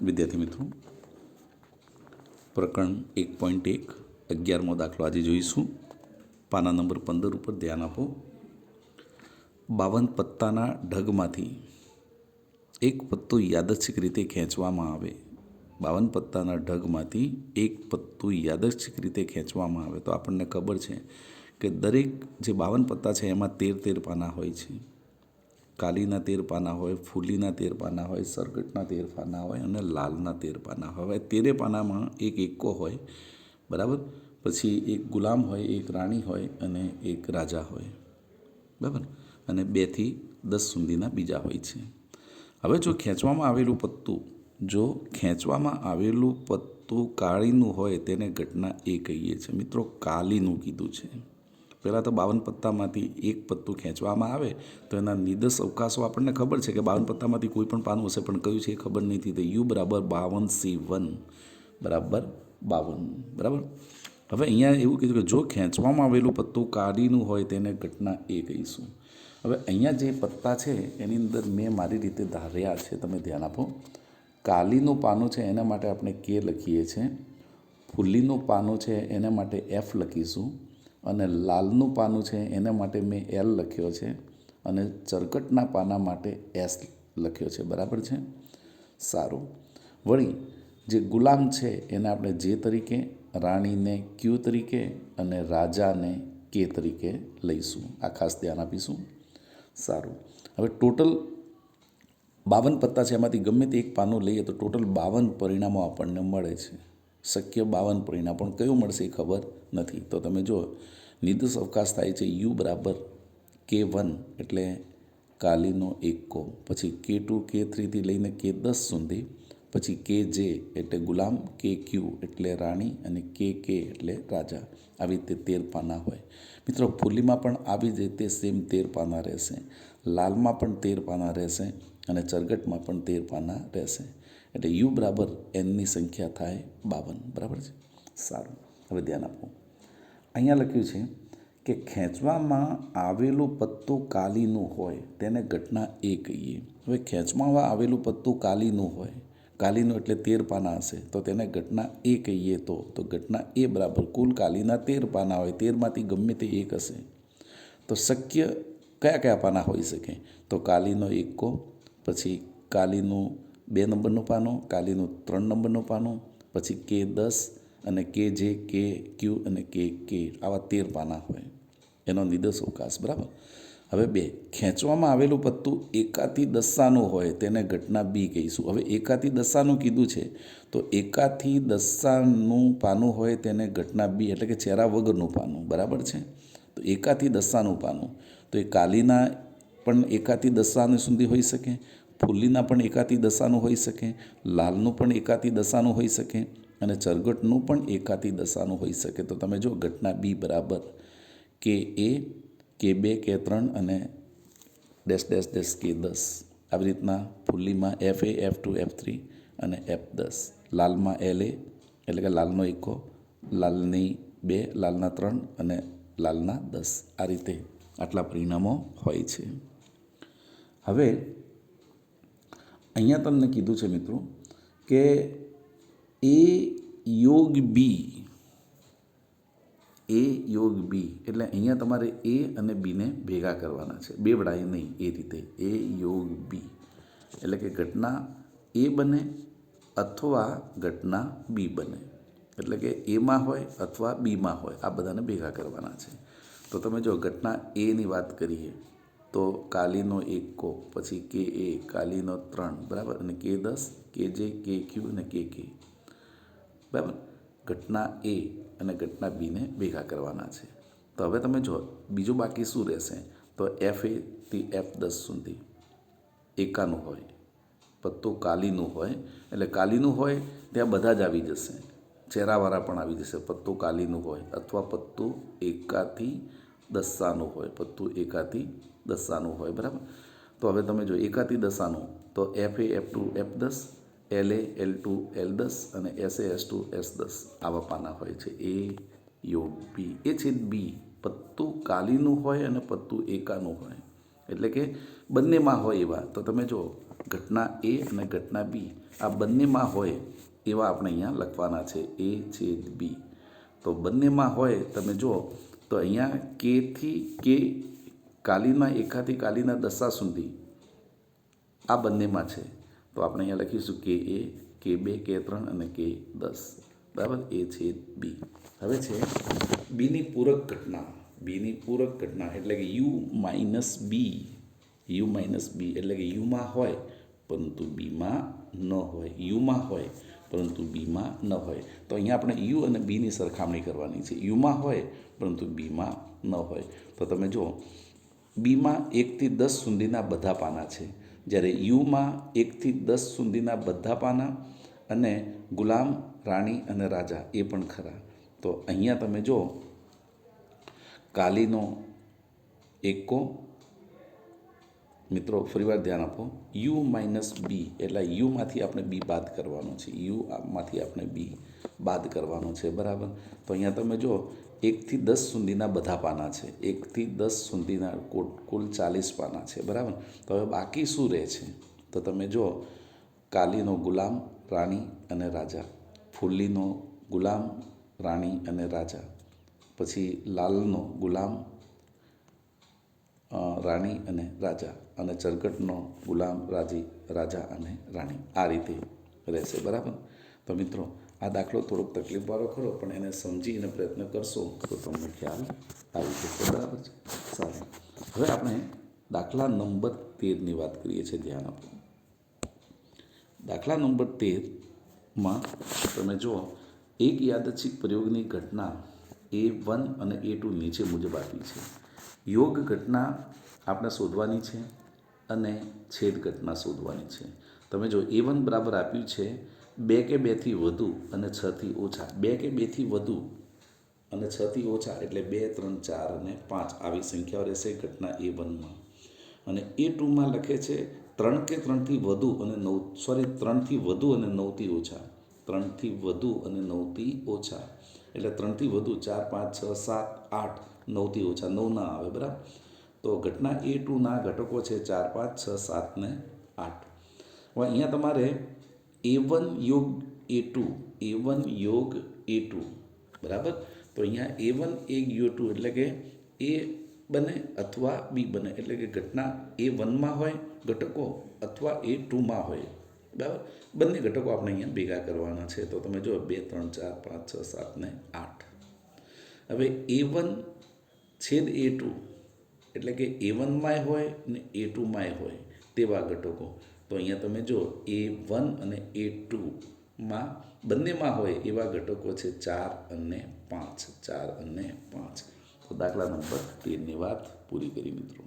વિદ્યાર્થી મિત્રો, પ્રકરણ 1.1 11મો દાખલો આજે જોઈશું. પાના નંબર 15 ઉપર ધ્યાન આપો. 52 પત્તાના ઢગમાંથી એક પત્તું યાદચ્છિક રીતે ખેંચવામાં આવે. 52 પત્તાના ઢગમાંથી એક પત્તું યાદચ્છિક રીતે ખેંચવામાં આવે તો આપણને ખબર છે કે દરેક જે 52 પત્તા છે એમાં 13 પાના હોય છે. કાલીના 13 પાના હોય, ફૂલીના 13 પાના હોય, સરગટના 13 પાના હોય અને લાલના 13 પાના હોય. હવે 13 પાનામાં એક એક્કો હોય, બરાબર. પછી એક ગુલામ હોય, એક રાણી હોય અને એક રાજા હોય, બરાબર. અને 2 થી 10 સુધીના બીજા હોય છે. હવે જો ખેંચવામાં આવેલું પત્તું કાળીનું હોય તેને ઘટના એ કહીએ છીએ. મિત્રો, કાલીનું કીધું છે. પહેલાં તો 52 પત્તામાંથી એક પત્તું ખેંચવામાં આવે તો એના નિર્દેશ અવકાશો આપણને ખબર છે કે 52 પત્તામાંથી કોઈ પણ પાનું હશે, પણ કયું છે એ ખબર નથી. તો U બરાબર 52C1 બરાબર 52, બરાબર. હવે અહીંયા એવું કીધું કે જો ખેંચવામાં આવેલું પત્તું કાળીનું હોય તેને ઘટના એ કહીશું. હવે અહીંયા જે પત્તા છે એની અંદર મેં મારી રીતે ધાર્યા છે, તમે ધ્યાન આપો. કાલીનું પાનું છે એના માટે આપણે K લખીએ છીએ, ફૂલીનું પાનું છે એના માટે F લખીશું, અને લાલનું પાનું છે એના માટે મેં L લખ્યો છે, અને ચરકટના પાના માટે S લખ્યો છે, બરાબર છે. સારું. વળી જે ગુલામ છે એને આપણે J તરીકે, રાણીને Q તરીકે અને રાજાને K તરીકે લઈશું. આ ખાસ ધ્યાન આપીશું. સારું. હવે ટોટલ 52 પત્તા છે, એમાંથી ગમે તે એક પાનું લઈએ તો ટોટલ 52 પરિણામો આપણને મળે છે. શક્ય 52 પરિણામ, પણ કયું મળશે એ ખબર નથી. તો તમે જો નિર્દેશ અવકાશ થાય છે U બરાબર K1 એટલે કાલીનો એક્કો, પછી K2 K3થી લઈને K10 સુધી, પછી KJ એટલે ગુલામ, KQ એટલે રાણી અને KK એટલે રાજા. આવી રીતે 13 પાના હોય. મિત્રો, ફૂલીમાં પણ આવી જ રીતે સેમ 13 પાના રહેશે, લાલમાં પણ 13 પાના રહેશે અને ચરગટમાં પણ 13 પાના રહેશે. એટલે U બરાબર Nની સંખ્યા થાય 52, બરાબર છે. સારું. હવે ધ્યાન આપો. અહીંયા લખ્યું છે કે ખેંચવામાં આવેલું પત્તું કાલીનું હોય તેને ઘટના એ કહીએ. હવે ખેંચવામાં આવેલું પત્તું કાલીનું હોય, કાલીનું એટલે 13 પાના હશે, તો તેને ઘટના એ કહીએ. તો ઘટના એ બરાબર કુલ કાલીના 13 પાના હોય, 13માંથી ગમે તે એક હશે. તો શક્ય કયા કયા પાના હોઈ શકે? તો કાલીનો એક્કો, પછી કાલીનું 2 નંબરનું પાનું, કાલીનું 3 નંબરનું પાનું, પછી K10 અને KJ, KQ અને KK, આવા 13 પાના હોય. એનો નિર્દેશ અવકાશ, બરાબર. હવે 2, ખેંચવામાં આવેલું પત્તું એકાથી દસાનું હોય તેને ઘટના B કહીશું. હવે એકાથી દસાનું કીધું છે તો એકાથી દસાનું પાનું હોય તેને ઘટના B એટલે કે ચહેરા વગરનું પાનું, બરાબર છે. તો એકાથી દસાનું પાનું તો એ કાલીના પણ એકાથી દસાનું સુધી હોઈ શકે, ફૂલીના પણ એકાથી દસાનું હોઈ શકે, લાલનું પણ એકાથી દસાનું હોઈ શકે અને ચરગટનું પણ એકાથી દસાનું હોઈ શકે. તો તમે જો ઘટના B બરાબર KA, K2, K3 અને K10. આવી રીતના ફૂલીમાં FA, F2, F3 અને F10. લાલમાં LA એટલે કે લાલનો એક્કો, લાલની 2, લાલના 3 અને લાલના 10. આ રીતે આટલા પરિણામો હોય છે. હવે અહીંયા તમને કીધું છે મિત્રો કે A યોગ B, A યોગ B એટલે અહીંયા તમારે A અને Bને ભેગા કરવાના છે, બેવડાએ નહીં, એ રીતે A યોગ B એટલે કે ઘટના A બને અથવા ઘટના B બને, એટલે કે Aમાં હોય અથવા Bમાં હોય, આ બધાને ભેગા કરવાના છે. તો તમે જો ઘટના Aની વાત કરીએ તો કાલીનો એક્કો, પછી KA, કાલીનો 3, બરાબર, અને K10, KJ, KQ અને KK, બરાબર. ઘટના A અને ઘટના Bને ભેગા કરવાના છે. તો હવે તમે જો બીજું બાકી શું રહેશે? તો FA થી F10 સુધી એકાનું હોય, પત્તું કાલીનું હોય, એટલે કાલીનું હોય ત્યાં બધા જ આવી જશે, ચહેરાવાળા પણ આવી જશે. પત્તું કાલીનું હોય અથવા પત્તું એકાથી દસાનું હોય, બરાબર. તો હવે તમે જો એકાથી દસાનું તો FA, F2, F10, LA, L2, L10 અને SA, S2, S10 આવા પાના હોય છે. A યોગ B એ છે B. પત્તું કાલીનું હોય અને પત્તું એકાનું હોય, એટલે કે બંનેમાં હોય એવા. તો તમે જો ઘટના એ અને ઘટના બી આ બંનેમાં હોય એવા આપણે અહીંયા લખવાના છે એ છેદ બી. તો બંનેમાં હોય તમે જુઓ તો અહીંયા કેથી કે કાલીના એકાથી કાલીના દસા સુધી આ બંનેમાં છે. તો આપણે અહીંયા લખીશું કે એ, કે 2, કે 3 અને કે 10. બરાબર, એ છેદ બી. હવે છે બીની પૂરક ઘટના. બીની પૂરક ઘટના એટલે કે U minus B. U minus B એટલે કે યુમાં હોય પરંતુ બીમાં ન હોય. યુમાં હોય પરંતુ બીમાં ન હોય. તો અહીંયા આપણે યુ અને બીની સરખામણી કરવાની છે. યુમાં હોય પરંતુ બીમાં ન હોય. તો તમે જુઓ બીમાં 1 થી 10 સુધીના બધા પાના છે, જ્યારે યુમાં 1 થી 10 સુધીના બધા પાના અને ગુલામ, રાણી અને રાજા એ પણ ખરા. તો અહીંયા તમે જુઓ કાલીનો એકો, મિત્રો ફરીવાર ધ્યાન આપો, યુ માઇનસ બી એટલે યુમાંથી આપણે બી બાદ કરવાનો છે. યુમાંથી આપણે બી બાદ કરવાનો છે. બરાબર. તો અહીંયા તમે જુઓ 1 થી 10 સુધીના બધા પાના છે. 1 થી 10 સુધીના કુલ 40 પાના છે. બરાબર. તો હવે બાકી શું રહે છે? તો તમે જુઓ કાલીનો ગુલામ, રાણી અને રાજા, ફૂલીનો ગુલામ, રાણી અને રાજા, પછી લાલનો ગુલામ, રાણી અને રાજા, અને ચરકટનો ગુલામ, રાજા અને રાણી. આ રીતે રહેશે. બરાબર. તો મિત્રો આ દાખલો થોડોક તકલીફવાળો ખરો, પણ એને સમજીને પ્રયત્ન કરશો તો તમને ખ્યાલ આવી જશે. બરાબર છે. સારું. હવે આપણે દાખલા નંબર 13ની વાત કરીએ છીએ. ધ્યાન આપો. દાખલા નંબર 13માં તમે જુઓ એક યાદચ્છિક પ્રયોગની ઘટના A1 અને A2 નીચે મુજબ આપી છે. યોગ ઘટના આપણે શોધવાની છે અને છેદ ઘટના શોધવાની છે. તમે જો A1 બરાબર આપ્યું છે 2 કે 2થી વધુ અને 6થી ઓછા. 2 કે 2થી વધુ અને 6થી ઓછા એટલે 2, 3, 4 અને 5 આવી સંખ્યાઓ રહેશે ઘટના A1માં. અને A2માં લખે છે 3 કે 3થી વધુ અને 3થી વધુ અને 9થી ઓછા. 3થી વધુ અને 9થી ઓછા એટલે 3થી વધુ 4, 5, 6, 7, 8, 9થી ઓછા 9 ના આવે. બરાબર. તો ઘટના A2ના ઘટકો છે 4, 5, 6, 7 ને 8. હવે અહીંયા તમારે A1 યોગ A2, A1 યોગ A2. બરાબર. તો અહીંયા A1 એક U2 એટલે કે A બને અથવા બી બને, એટલે કે ઘટના A1માં હોય ઘટકો અથવા A2માં હોય. બરાબર. બંને ઘટકો આપણે અહીંયા ભેગા કરવાના છે. તો તમે જુઓ 2, 3, 4, 5, 6, 7 ને 8. હવે A1 છેદ A2 એટલે કે A1માંય હોય ને A2માંય હોય તેવા ઘટકો. તો અહીંયા તમે જુઓ A1 અને A2માં બંનેમાં હોય એવા ઘટકો છે 4 અને 5. 4 અને 5. તો દાખલા નંબર 13ની વાત પૂરી કરી મિત્રો.